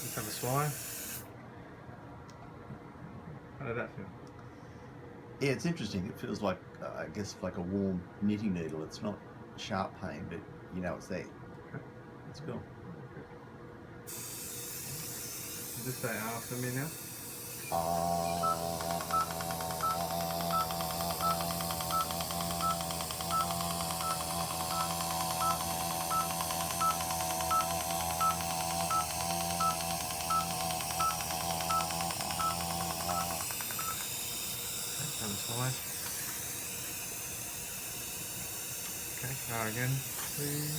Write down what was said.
Let's have a swallow. How did that feel? Yeah, it's interesting. It feels like, I guess, like a warm knitting needle. It's not sharp pain, but you know it's there. Okay. It's cool. Good. Just say after me now. Okay, have a swallow. Okay, try again, please.